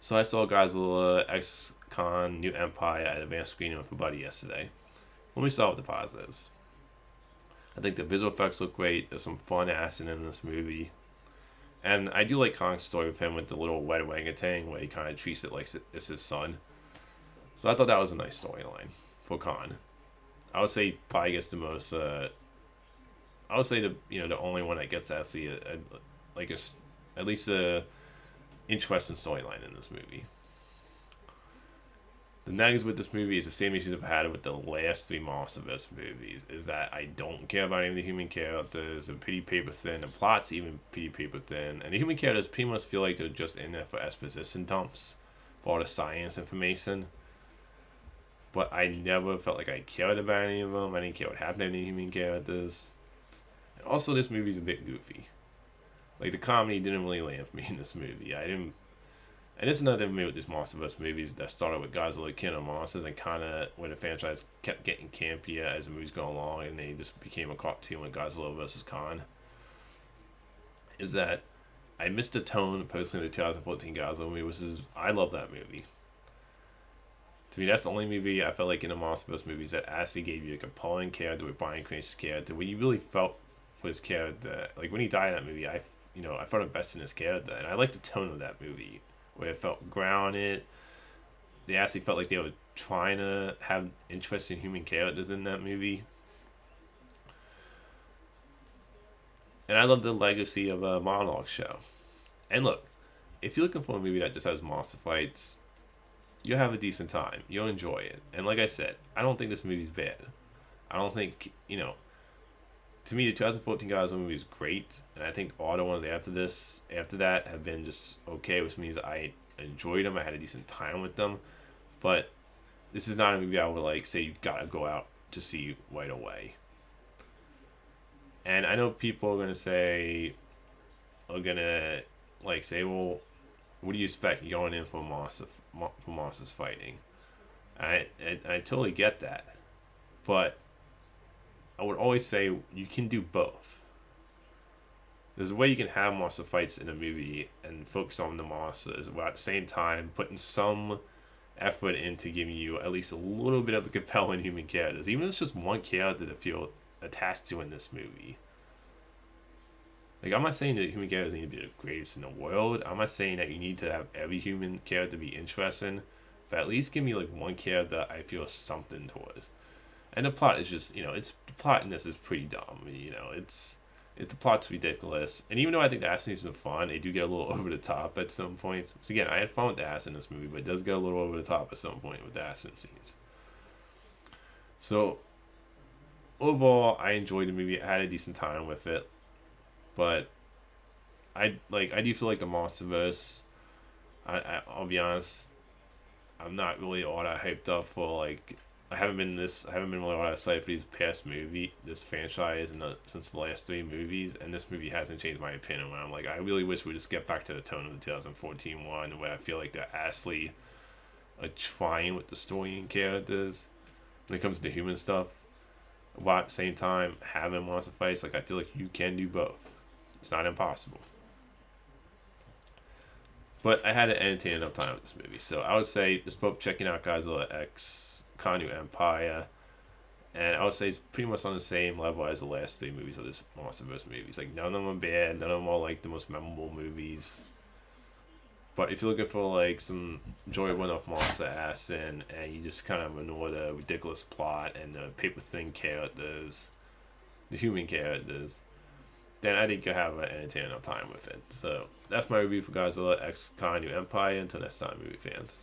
So I saw Godzilla X Con New Empire at advanced screening with a buddy yesterday. Let me start with the positives. I think the visual effects look great. There's some fun acting in this movie. And I do like Kong's story with him with the little wet orangutan where he kind of treats it like it's his son. So I thought that was a nice storyline for Kong. I would say probably gets the most. I would say the only one that gets actually like a at least a interesting storyline in this movie. The negatives with this movie is the same issues I've had with the last three Monsterverse movies. Is that I don't care about any of the human characters. They're pretty paper thin. The plot's even pretty paper thin. And the human characters pretty much feel like they're just in there for exposition dumps, for all the science information. But I never felt like I cared about any of them. I didn't care what happened to any human characters. And also, this movie's a bit goofy. Like, the comedy didn't really land for me in this movie. I didn't. And it's another thing with these Monsterverse movies that started with Godzilla King of Monsters and kind of when the franchise kept getting campier as the movies go along and they just became a cartoon with Godzilla versus Kong. Is that I missed the tone personally of the 2014 Godzilla movie, which is I love that movie. To me, that's the only movie I felt like in the Monsterverse movies that actually gave you a compelling character with Bryan Cranston's character, where you really felt for his character. Like when he died in that movie, I felt invested in his character, and I liked the tone of that movie, where it felt grounded. They actually felt like they were trying to have interesting human characters in that movie. And I love the legacy of a monologue show. And look, if you're looking for a movie that just has monster fights, you'll have a decent time. You'll enjoy it. And like I said, I don't think this movie's bad. I don't think, to me, the 2014 Godzilla movie is great. And I think all the ones after that, have been just okay, which means I enjoyed them. I had a decent time with them. But this is not a movie I would say you gotta go out to see right away. And I know people are gonna say, well, what do you expect going in for monsters fighting? I totally get that, but I would always say you can do both. There's a way you can have monster fights in a movie and focus on the monsters while at the same time putting some effort into giving you at least a little bit of a compelling human characters, even if it's just one character to feel attached to in this movie. Like, I'm not saying that human characters need to be the greatest in the world. I'm not saying that you need to have every human character be interesting, but at least give me one character I feel something towards. And the plot is just, the plot in this is pretty dumb. The plot's ridiculous. And even though I think the action scenes are fun, they do get a little over the top at some points. So again, I had fun with the action in this movie, but it does get a little over the top at some point with the action scenes. So overall, I enjoyed the movie. I had a decent time with it. But I do feel like the Monsterverse. I'll be honest, I'm not really all that hyped up for I haven't been really all that excited for this franchise since the last three movies, and this movie hasn't changed my opinion. Where I'm I really wish we just get back to the tone of the 2014 one, where I feel like they're actually trying with the story and characters when it comes to human stuff, while at the same time having monster fights. I feel like you can do both. It's not impossible. But I had an entertaining enough time with this movie. So I would say just both checking out Godzilla X Kanu Empire. And I would say it's pretty much on the same level as the last three movies of this Monsterverse movies. None of them are bad. None of them are the most memorable movies. But if you're looking for some enjoyable enough monster action and you just kind of ignore the ridiculous plot and the paper thin characters, the human characters, then I think you'll have an entertaining enough time with it. So that's my review for Godzilla X Kong New Empire. Until next time, movie fans.